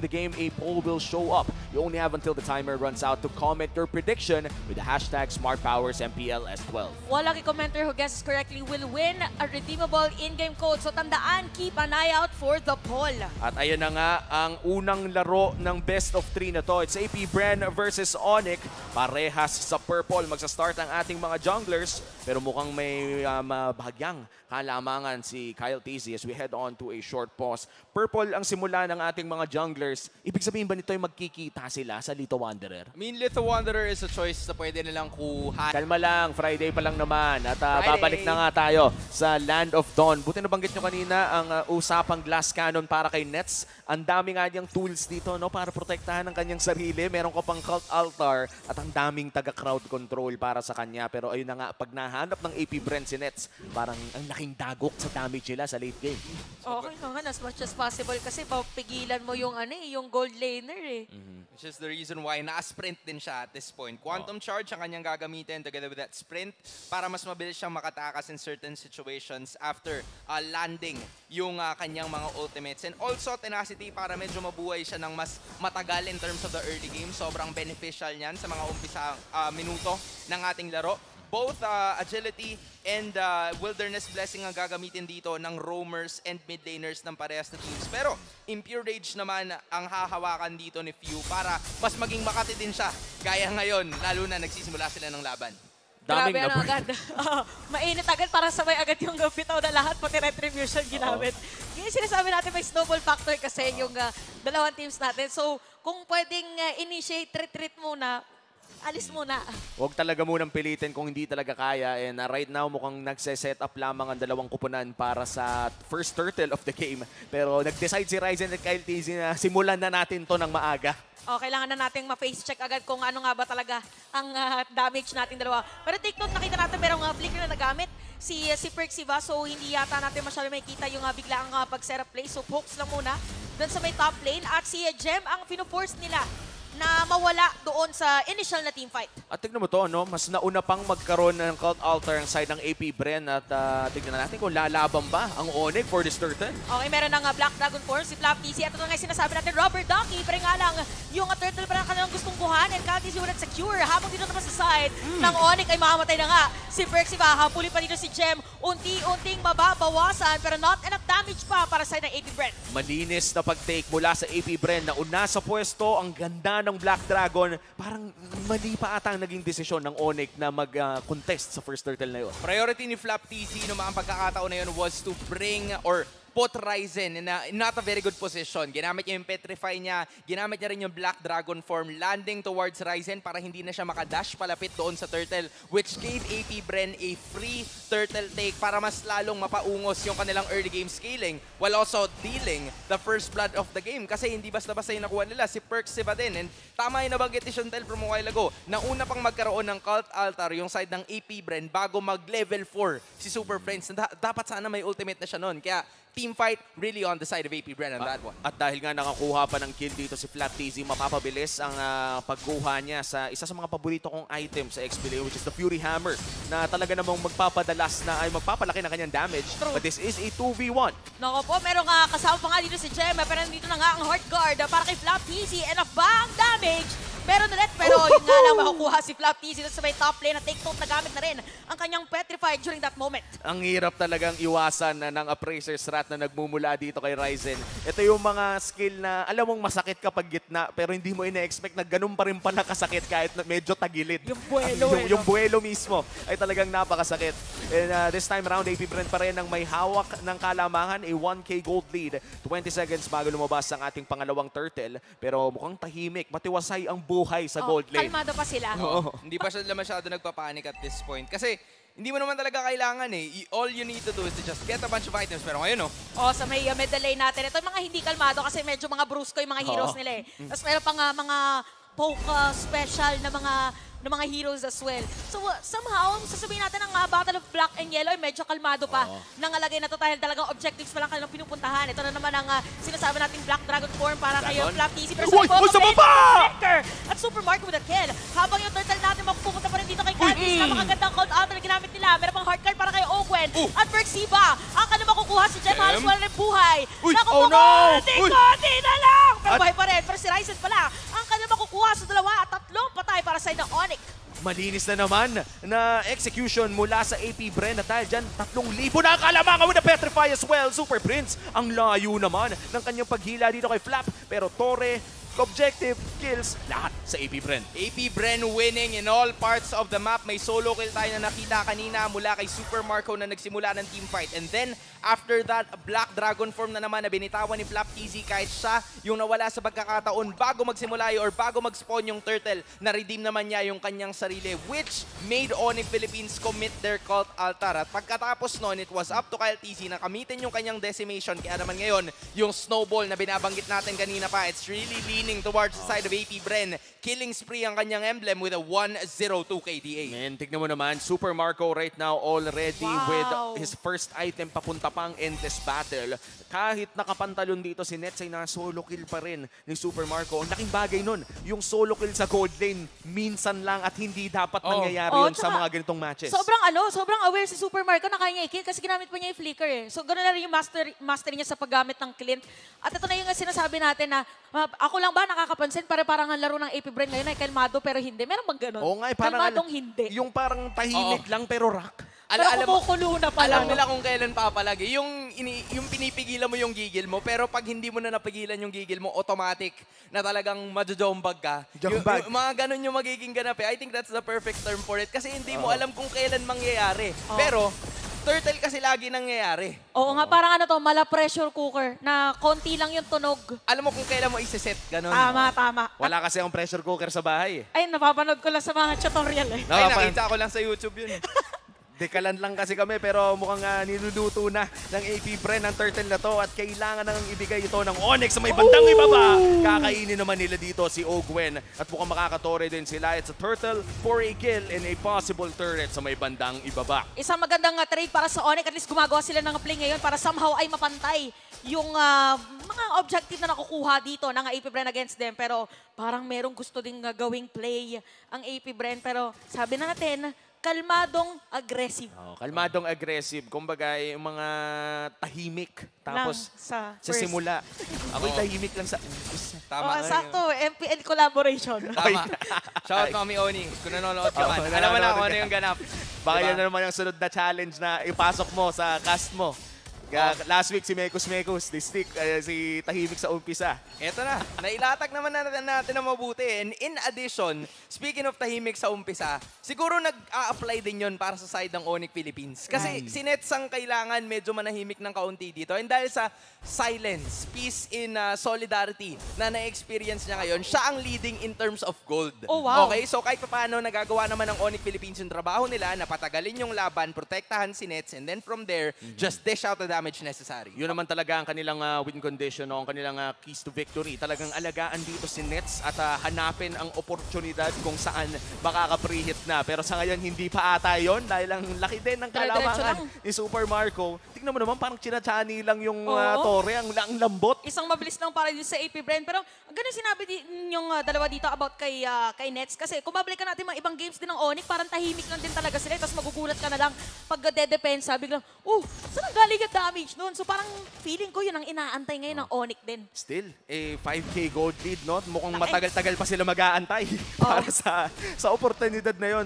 the game, a poll will show up. You only have until the timer runs out to comment your prediction with the hashtag SmartPowersMPLS12. One lucky commenter who guesses correctly will win a redeemable in-game code. So tandaan, keep an eye out for the poll. At ayan na nga ang unang laro ng best of 3 na to. It's AP Bren versus Onyx. Parehas sa purple. Magsa-start ang ating mga junglers. Pero mukhang may bahagyang kalamangan si Kyle TZ as we head on to a short pause. Purple ang simula ng ating mga junglers. Ibig sabihin ba nito ay magkikita sila sa Lito Wanderer? I mean, Lito Wanderer is a choice na pwede nilang kuha. Kalma lang, Friday pa lang naman. At babalik na nga tayo sa Land of Dawn. Buti nabanggit nyo kanina ang usapang glass cannon para kay Nets. Ang dami nga niyang tools dito no, para protektahan ang kanyang sarili. Meron ka pang cult altar at ang daming taga-crowd control para sa kanya. Pero ayun na nga, pag nahanap ng AP Bren si Nets, parang ang laking dagok sa damage nila sa late game. Okay naman, as much as possible kasi papigilan mo yung, yung gold laner eh. Which is the reason why na-sprint din siya at this point. Quantum Charge ang kanyang gagamitin together with that sprint para mas mabilis siyang makatakas in certain situations after landing yung kanyang mga ultimates. And also Tenacity para medyo mabuhay siya ng mas matagal in terms of the early game. Sobrang beneficial niyan sa mga umpisa minuto ng ating laro. Both Agility and Wilderness Blessing ang gagamitin dito ng roamers and mid laners ng parehas na teams. Pero Impure Rage naman ang hahawakan dito ni Few para mas maging makati din siya. Gaya ngayon, lalo na nagsisimula sila ng laban. Grabe na agad. Mainit agad para sabay agad yung bitaw na lahat, pati retribution ginamit. Yung sinasabi natin may snowball factor kasi yung dalawang teams natin. So kung pwedeng initiate retreat muna, alis muna. Huwag talaga munang pilitin kung hindi talaga kaya. And right now, mukhang nagse-set up lamang ang dalawang kupunan para sa first turtle of the game. Pero nag-decide si Ryzen at Kyle TZ na simulan na natin to ng maaga. Kailangan na nating ma-face check agad kung ano nga ba talaga ang damage nating dalawa. Pero take note, nakita natin merong flicker na nagamit si Perxiva. So hindi yata natin masyado makikita yung biglaang pag-setup play. So focus lang muna doon sa may top lane. At si Gem ang fino-force nila na mawala doon sa initial na team fight. At tignan mo to, no? Mas nauna pang magkaroon ng cult altar ang side ng AP Bren at tignan natin kung lalaban ba ang Onyx for this turtle. Okay, meron ng Black Dragon Force, si Flap TC. At ito nga sinasabi natin, Robert Ducky. Pero nga lang, yung turtle pa lang kanilang gustong kuhanin. Kyle TC would secure. Habang dito naman sa side ng Onyx ay makamatay na nga. Si Perxiva, hapuli pa dito si Gem. Unti-unting mababawasan pero not enough damage pa para sa side ng AP Bren. Malinis na pag-take mula sa AP Bren na una sa pwesto. Ang ganda ng Black Dragon. Parang mali pa ata ang naging desisyon ng Onyx na mag-contest sa first turtle na yun. Priority ni Flap TC noong mga pagkakataon na yun was to bring or put Ryzen in not a very good position. Ginamit niya yung Petrify niya, ginamit niya rin yung Black Dragon form, landing towards Ryzen para hindi na siya makadash palapit doon sa turtle, which gave AP Bren a free turtle take para mas lalong mapaungos yung kanilang early game scaling while also dealing the first blood of the game. Kasi hindi basta-basta yung nakuha nila, si Perxiva din. And tama yung nabanggit ni Shuntel from a while ago, na una pang magkaroon ng cult altar yung side ng AP Bren bago mag-level 4 si Super Friends. Dapat sana may ultimate na siya noon. Kaya team fight really on the side of AP Bren on that one. At dahil nga nakakuha pa ng kill dito si Flap TZ, mapapabilis ang pagkuha niya sa isa sa mga paborito kong item sa XP, which is the Fury Hammer, na talaga namang magpapadalas na ay magpapalaki ng kanyang damage. True. But this is a 2v1. Nako po, merong kasama pa nga dito si Gem, pero nandito na nga ang Heart Guard para kay Flap TZ. Enough ba ang damage? Pero ulit, pero yun nga lang makukuha si Flap TZ sa may top lane at take note na gamit na rin ang kanyang Petrified during that moment. Ang hirap talagang iwasan ng Appraiser's Wrath na nagmumula dito kay Ryzen. Ito yung mga skill na alam mong masakit kapag gitna pero hindi mo ina-expect na ganun pa rin pala kasakit kahit na medyo tagilid. Yung buwelo yung buwelo mismo ay talagang napakasakit. And this time around, AP Bren pa rin ang may hawak ng kalamangan, a 1K gold lead. 20 seconds bago lumabas ang ating pangalawang turtle. Pero mukhang tahimik, matiwasay ang buhay sa gold lane. Kalmado pa sila. Hindi pa sila masyado nagpapanik at this point. Kasi hindi mo naman talaga kailangan eh. All you need to do is to just get a bunch of items. Pero ngayon sa may middle lane natin. Ito yung mga hindi kalmado kasi medyo mga brusko yung mga heroes nila eh. Tapos meron pang mga poke special na mga heroes as well. So somehow, sasabihin natin ang Battle of Black and Yellow ay medyo kalmado pa. Nangalagay na to dahil talagang objectives pa lang kanilang pinupuntahan. Ito na naman ang sinasabi nating Black Dragon form para kay Flap TZ. Pero sa baba! At Super Mark with a kill. Habang yung turtle natin mapupunta pa rin dito kay Candice. Napakagandang cold out na ginamit nila. Meron pang hard card para kay Ogwen. At Perxiva, ang kanyang makukuha si Gem Halos wala rin buhay. Oh no! Konti na lang! Pero buhay pa rin. Pero si Ryzen pala, ang kanya makukuha sa 2 at 3 patay para sa ng Onyx. Malinis na naman na execution mula sa AP Bren at dahil dyan 3,000 na kalamangan with a Petrify as well. Super Prince, ang layo naman ng kanyang paghila dito kay Flap. Pero Torre, objective, kills, lahat sa AP Bren. AP Bren winning in all parts of the map. May solo kill tayo na nakita kanina mula kay Super Marco na nagsimula ng teamfight. And then, after that, Black Dragon form na naman na binitawan ni Flap TZ kahit siya yung nawala sa pagkakataon bago magsimula or bago mag-spawn yung turtle. Na-redeem naman niya yung kanyang sarili, which made Onyx Philippines commit their cult altar. At pagkatapos nun, it was up to Kyle TZ na kamitin yung kanyang decimation. Kaya naman ngayon, yung snowball na binabanggit natin kanina pa, it's really leaning towards the side of AP Bren. Killing spree ang kanyang emblem with a 1-0-2 KDA. Man, tignan mo naman, Super Marco right now already with his first item papunta pang endless battle. Kahit nakapantalon dito si Nets ay na-solo kill pa rin ni Super Marco. Ang laking bagay nun, yung solo kill sa gold lane, minsan lang at hindi dapat nangyayari yun sa mga ganitong matches. Sobrang aware si Super Marco na kaya niya i-kill kasi ginamit pa niya yung flicker eh. So gano'n na rin yung mastery niya sa paggamit ng Clint. At ito na yung sinasabi natin na ako lang ba nakakapansin parang ang laro ng AP Bren ngayon ay kalmado pero hindi. Meron bang gano'n? Oo nga, parang kalmadong hindi. Yung parang tahimik lang pero rock. Pero kumukulo na pala. Alam nila kung kailan papalagi. Yung pinipigilan mo yung gigil mo, pero pag hindi mo na napigilan yung gigil mo, automatic na talagang majojombag ka. Jombag. Mga ganun yung magiging ganap eh. I think that's the perfect term for it. Kasi hindi mo alam kung kailan mangyayari. Pero, turtle kasi lagi nangyayari. Oo nga, parang mala pressure cooker na konti lang yung tunog. Alam mo kung kailan mo isa-set, ganun. Tama. Wala kasi ang pressure cooker sa bahay. Ay, napapanood ko lang sa mga tutorial eh. Ay, nakita ko lang sa YouTube yun. Dekalan lang kasi kami pero mukhang niluluto na ng AP Bren ang turtle na to at kailangan nang ibigay ito ng Onyx sa may bandang ibaba. Kakainin naman nila dito si Ogwen at mukhang makakatore din sila. It's a turtle for a kill and a possible turret sa may bandang ibaba. Isang magandang trade para sa Onyx. At least gumagawa sila ng play ngayon para somehow ay mapantay yung mga objective na nakukuha dito ng AP Bren against them. Pero parang merong gusto ding gawing play ang AP Bren. Pero sabi na natin, kalmadong aggressive. Kalmadong aggressive. Kumbaga, yung mga tahimik. Tapos sa simula. Ako'y tahimik lang sa... Tama. Sakto, MPL collaboration. Tama. Shout out Mami Oni. Kung nanonood ka man. Alam mo na kung ano yung ganap. Baka yan na naman yung sunod na challenge na ipasok mo sa cast mo. Last week si Mekos, they stick si tahimik sa umpisa. Eto na, nailatag naman natin na mabuti. And in addition, speaking of tahimik sa umpisa, siguro nag-a-apply din yon para sa side ng Onyx Philippines. Kasi si Nets ang kailangan medyo manahimik ng kaunti dito. And dahil sa silence, peace in solidarity na na-experience niya ngayon, siya ang leading in terms of gold. Oh, wow. Okay, so kahit paano nagagawa naman ng Onyx Philippines yung trabaho nila na patagalin yung laban, protektahan si Nets, and then from there, just dish out the damage necessary. Yun naman talaga ang kanilang win condition o ang kanilang keys to victory. Talagang alagaan dito si Nets at hanapin ang oportunidad kung saan makaka-prehit na. Pero sa ngayon, hindi pa ata yun dahil ang laki din ng kalamangan ni Super Marco. Tignan mo naman, parang chinachani lang yung Torre, ang lambot. Isang mabilis lang para din sa AP Bren. Pero ganun sinabi yung dalawa dito about kay Nets. Kasi kung babalikan natin mga ibang games din ng Onyx, parang tahimik lang din talaga sila. Tapos magugulat ka na lang pag de-depensa, biglang, saan ang galing yung damage noon? So parang feeling ko yun ang inaantay ngayon ng Onyx din. Still, 5K gold lead, no? Mukhang matagal-tagal pa sila mag-aantay para sa oportunidad na yun.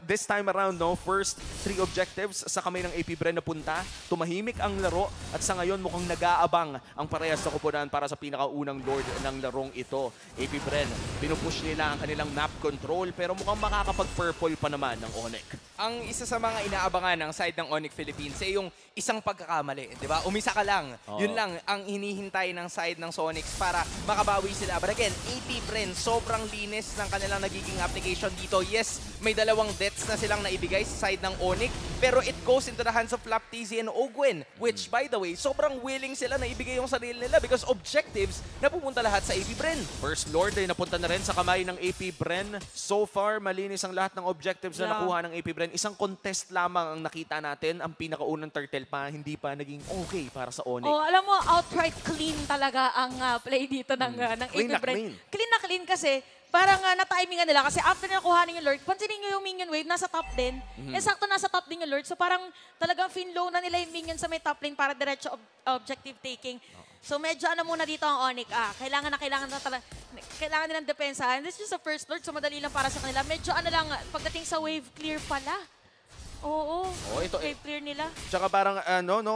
This time around, no, first 3 objectives sa kamay ng AP Bren na punta. Tumahimik ang laro at sa ngayon mukhang nag-aabang ang parehas sa kupunan para sa pinakaunang lord ng larong ito. AP Bren, pinupush nila ang kanilang map control pero mukhang makakapag-purple pa naman ng Onyx. Ang isa sa mga inaabangan ng side ng Onyx Philippines ay yung isang pagkakamali, di ba? Umisa ka lang. Yun lang ang hinihintay ng side ng Sonics para makabawi sila. But again, AP Bren, sobrang linis ng kanilang nagiging application dito. Yes, may 2 deaths na silang naibigay sa side ng Onyx, pero it goes into the hands of Flap TZ and Ogwen, which by the way, sobrang willing sila na ibigay yung sarili nila because objectives na pupunta lahat sa AP Bren. First Lord ay napunta na rin sa kamay ng AP Bren. So far, malinis ang lahat ng objectives na nakuha ng AP Bren. Isang contest lamang ang nakita natin. Ang pinakaunang turtle pa, hindi pa naging okay para sa Onyx. Alam mo, outright clean talaga ang play dito ng AP Bren. Clean na clean kasi parang na-timingan nila kasi after na nakuhanin yung Lord, pansinin nyo yung minion wave, nasa top din. Sakto nasa top din yung Lord. So parang talagang fin-low na nila yung minion sa may top lane para diretso objective taking. So medyo ano muna dito ang Onyx. Kailangan nilang depensahan. This is just a first Lord, so madali lang para sa kanila. Medyo ano lang, pagdating sa wave clear pala. Oo, ito, wave clear nila. Tsaka parang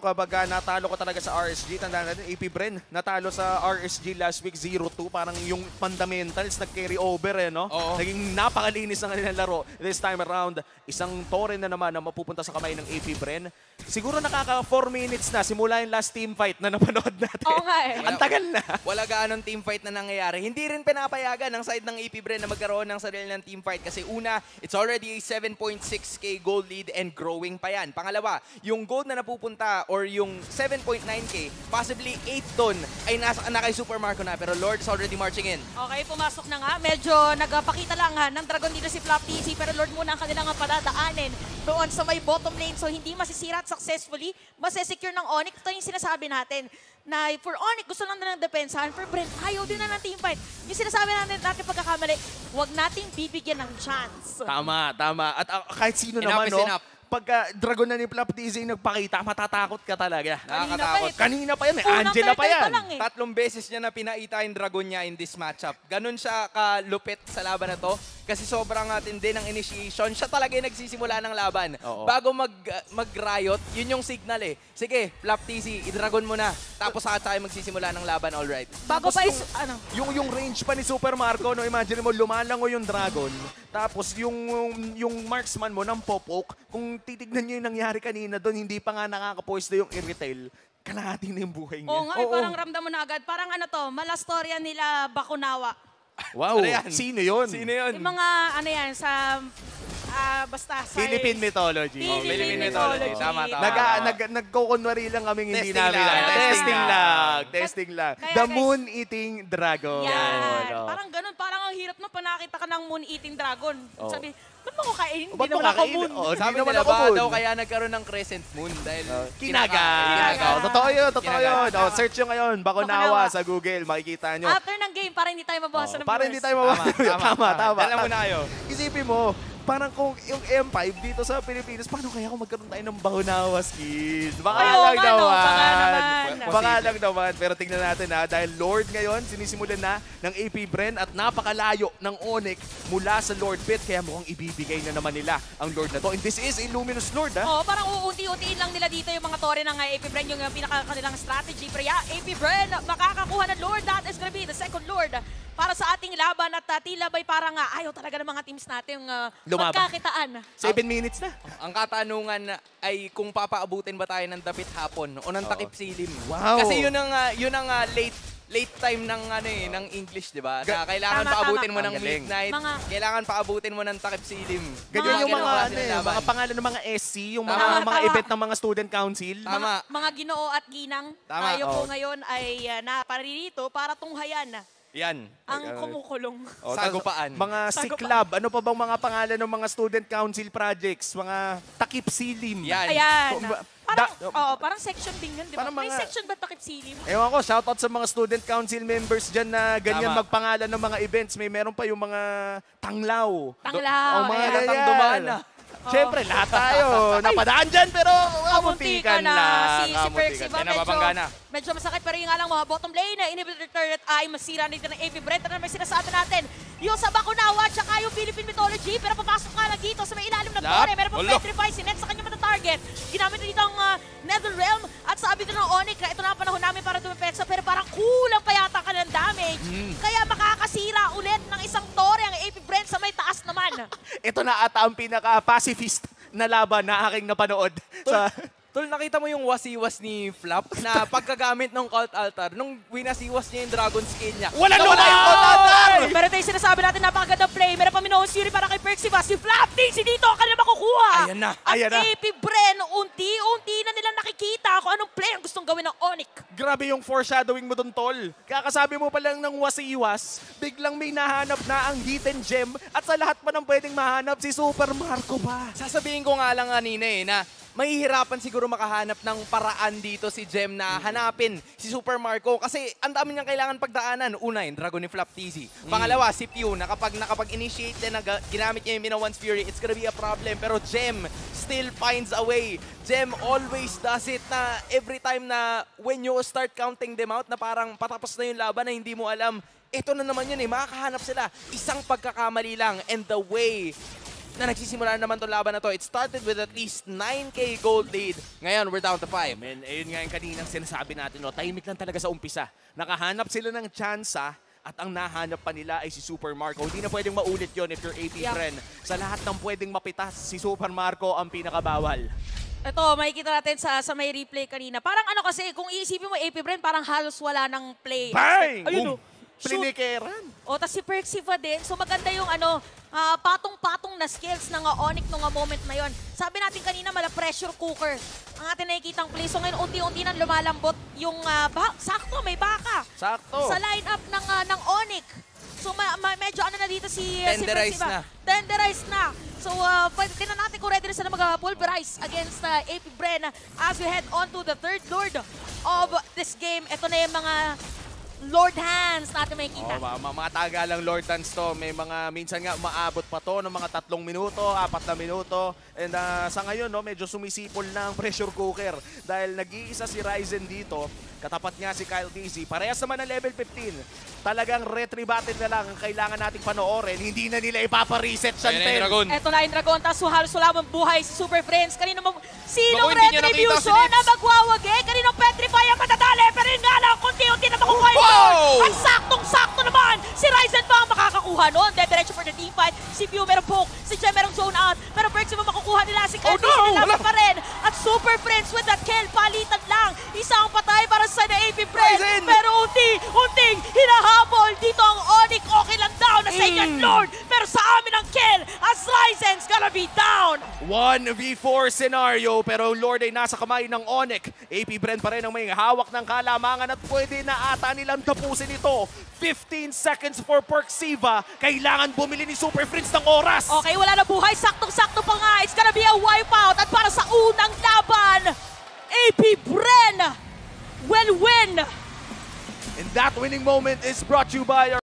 kapag natalo ko talaga sa RSG, tandaan natin, AP Bren, natalo sa RSG last week 0-2, parang yung fundamentals nag-carry over no? Oo. Naging napakalinis ng kanilang laro. This time around, isang tore na naman na mapupunta sa kamay ng AP Bren. Siguro nakaka 4 minutes na simula yung last team fight na napanood natin. Oo nga eh. Ang tagal na. Wala gaanong team fight na nangyayari. Hindi rin pinapayagan ng side ng AP Bren na magkaroon ng sarili ng team fight kasi una, it's already a 7.6k gold lead and growing pa yan. Pangalawa, yung gold na napupunta or yung 7.9k, possibly 8 doon ay nasa kay Super Marco na pero Lord is already marching in. Okay, pumasok na nga. Medyo nagpakita lang ng Dragon dito si Flop TC pero Lord muna ang kanilang padadaanin doon sa may bottom lane. So hindi masisira at successfully masesecure ng Onyx. Ito yung sinasabi natin na for Onyx gusto lang na ng depensahan. For Brent, ayaw din na ng team fight. Yung sinasabi natin pagkakamali, huwag nating bibigyan ng chance. Tama. At kahit sino Enough naman, is no? enough. Pagka Dragon na ni Flop TZ nagpakita, matatakot ka talaga. Nakakatakot. Kanina pa yan, may Unang Angela pa turtle yan. lang eh. 3 beses niya na pinaita yung Dragon niya in this matchup. Ganun siya kalupit sa laban na to. Kasi sobrang tindi ng initiation. Siya talaga yung nagsisimula ng laban. Oo. Bago mag-riot, yun yung signal eh. Sige, Flop TC, i-dragon mo na. Tapos saka tayo magsisimula ng laban, alright. Bago Tapos pa is, yung range pa ni Super Marco, no, imagine mo, lumalango yung Dragon. Tapos yung marksman mo ng Popok, kung titignan nyo yung nangyari kanina doon, hindi pa nga nakakapoise yung Irritail. Kalahati na yung buhay niya. oo nga, parang ramdam mo na agad. Parang malastorya nila Bakunawa. Wow, Ano yan? sino yun? Sino yun? Yung mga, sa, basta sa... Philippine mythology. Philippine mythology. Tama. Nagkukunwari lang kaming hindi Testing namin. lang. Testing lang. Kaya The guys- moon-eating dragon. Yan. Oo. Parang ganun. Parang ang hirap na panakita ka ng moon-eating dragon. Oo. Sabi, ba't mo ko kainin? Hindi Ba't mo naman ako kakainin? moon. Oo, Sabi hindi naman nila ako ba moon. daw kaya nagkaroon ng crescent moon dahil Kinaga. Kinaga. Totoo yun. Kinaga. Search nyo ngayon. Bakunawa sa Google. Makikita nyo. After ng game, para hindi tayo mabawasan ng Para viewers. hindi tayo tama. Dala mo na kayo. Isipin mo, parang kung yung M5 dito sa Pilipinas, paano kaya kung magkaroon tayo ng Bahunawa skin? Baka Ay, oo lang nga, no. naman. Baka naman. Baka lang naman. Pero tingnan natin dahil Lord ngayon, sinisimulan na ng AP Bren at napakalayo ng Onyx mula sa Lord Pit. Kaya mukhang ibibigay na naman nila ang Lord na to. And this is a Luminous Lord, Oo, parang uunti-untiin lang nila dito yung mga tore ng AP Bren, yung pinaka-kanilang strategy. Pero yeah, AP Bren, makakakuha ng Lord. That is gonna be the second Lord para sa ating laban. At tila ba'y parang ayaw talaga ng mga teams natin yung Lumaban. magkakitaan. 7 minutes na. Ang katanungan ay kung papaabutin ba tayo ng dapit hapon o ng takip silim. Wow. Kasi yun ang late time ng ng English, 'di ba? Na kailangan Tama, paabutin mo tama. ng Ang galing. midnight. Kailangan paabutin mo ng takip silim. Ganyan yung mga, klase ng laban. mga pangalan ng mga SC, yung Tama. mga event ng mga student council. Tama. Mga Ginoo at Ginang, Tama, tayo po oo. ngayon ay naparirito para tunghayan Yan. ang kumukulong. Sagupaan. Mga Sagupaan. siklab, ano pa bang mga pangalan ng mga student council projects? Mga takip silim. Yan. Ayan. Parang, Da- parang section din yun, di ba? Parang May mga- section ba takip silim? Ewan ko, shoutout sa mga student council members dyan na ganyan Tama. magpangalan ng mga events. Meron pa yung mga tanglaw. Tanglaw, Ang mga ayan. ganyan. dumaan na. Siyempre, lahat tayo napadaan dyan, pero Kamunti ka kamuntikan na. lang. Si Percy ba? Yan, nababangga na. Medyo masakit pero yung nga lang mga bottom lane na inhibitor turret ay masira nito ng AV Brent. Ano naman sinasabi natin? Yung sa Bakunawa tsaka yung Philippine mythology. Pero papasok nga lang dito sa may ilalim ng Lap. tore. Meron pa Ulo. petrify si Net sa kanyang target. Ginamit na dito ang Nether Realm at sabi din ng Onyx na ito na ang panahon namin para dumipetsa pero parang kulang pa yata ka ng damage. Kaya makakasira ulit ng isang tore ang AV Brent sa may taas naman. Ito na ata ang pinaka-pacifist na laban na aking napanood. sa Tol, nakita mo yung wasiwas ni Flop na pagkagamit ng cult altar nung winasiwas niya yung dragon skin niya. Wala Nawala naman! yung cult altar! Pero ito yung sinasabi natin, napakagandang play. Meron pa Minoan Fury para kay Perxiva. Si Flop si dito, kanila makukuha. Ayan na, At ayan na. AP Bren, unti-unti na nila nakikita kung anong play ang gustong gawin ng Onyx. Grabe yung foreshadowing mo dun, Tol. Kakasabi mo pa lang ng wasiwas, biglang may nahanap na ang hidden gem at sa lahat pa ng pwedeng mahanap si Super Marco ba? Sasabihin ko nga lang kanina na mahihirapan siguro makahanap ng paraan dito si Gem na hanapin si Super Marco kasi ang dami niyang kailangan pagdaanan. Una, yung Dragon ni Flap TZ. Pangalawa, si Pew na kapag initiate din na ginamit niya yung Minowan's Fury, it's gonna be a problem. Pero Gem still finds a way. Gem always does it na every time na when you start counting them out na parang patapos na yung laban na hindi mo alam, ito na naman yun makakahanap sila. Isang pagkakamali lang and the way na nagsisimula naman itong laban na to. It started with at least 9K gold lead. Ngayon, we're down to 5. Men, ayun nga yung kaninang sinasabi natin, no, tahimik lang talaga sa umpisa. Nakahanap sila ng tsansa at ang nahanap pa nila ay si Super Marco. Hindi na pwedeng maulit yon if you're AP friend. Sa lahat ng pwedeng mapitas, si Super Marco ang pinakabawal. Ito, makikita natin sa may replay kanina. Parang ano kasi, kung iisipin mo AP Bren, parang halos wala ng play. Bang! Ayun, Plinikeran. O, tas si Perxiva din. So maganda yung patong-patong na skills ng Onyx nung moment na yon. Sabi natin kanina, mala pressure cooker ang ating nakikitang play. So ngayon, unti-unti nang lumalambot yung sakto, may baka. Sakto. Sa lineup ng Onyx. So medyo ano na dito si Tenderize Perxiva. na. Tenderize na. So tingnan natin kung ready na sila mag-pulverize against AP Bren as we head on to the third lord of this game. Ito na yung mga Lord Hands natin makikita. Mga tagalang Lord Hands to. May mga, minsan nga maabot pa to ng mga 3 minuto, 4 na minuto. And sa ngayon, no, medyo sumisipol na ang pressure cooker. Dahil nag-iisa si Ryzen dito, katapat nga si Kyle TZ. Parehas naman ng level 15. Talagang retribated na lang ang kailangan nating panoorin. Hindi na nila ipapareset siya. Ito na yung Dragon. Tapos halos wala mang buhay si Super Friends. Kaninong sinong Naku, hindi niya nakita retribution si Nips. na magwawagi? Kaninong petrify ang matatali? Pero yun nga lang, kunti-unti na makukuha ito. Wow! At saktong-sakto naman, si Ryzen pa ang makakakuha nun. Diretso for the team fight. Si Pew merong poke, si Chen merong zone out. Pero Perks mo makukuha nila. Si Kyle nila pa rin. At Super Friends with that kill, palitan lang. Isang patay para sa na AP Friends. Pero unting hinahabol dito ang Onyx. Okay lang daw na sa inyong Lord. Pero sa amin ang kill as Ryzen's gonna be down. 1v4 scenario, pero ang Lord ay nasa kamay ng Onyx. AP Bren pa rin ang may hawak ng kalamangan at pwede na ata nilang tapusin ito. 15 seconds for Perxiva. Kailangan bumili ni Super Friends ng oras. Okay, wala na buhay. Saktong-sakto pa nga. It's gonna be a wipeout. At para sa unang laban, AP Bren will win. And that winning moment is brought to you by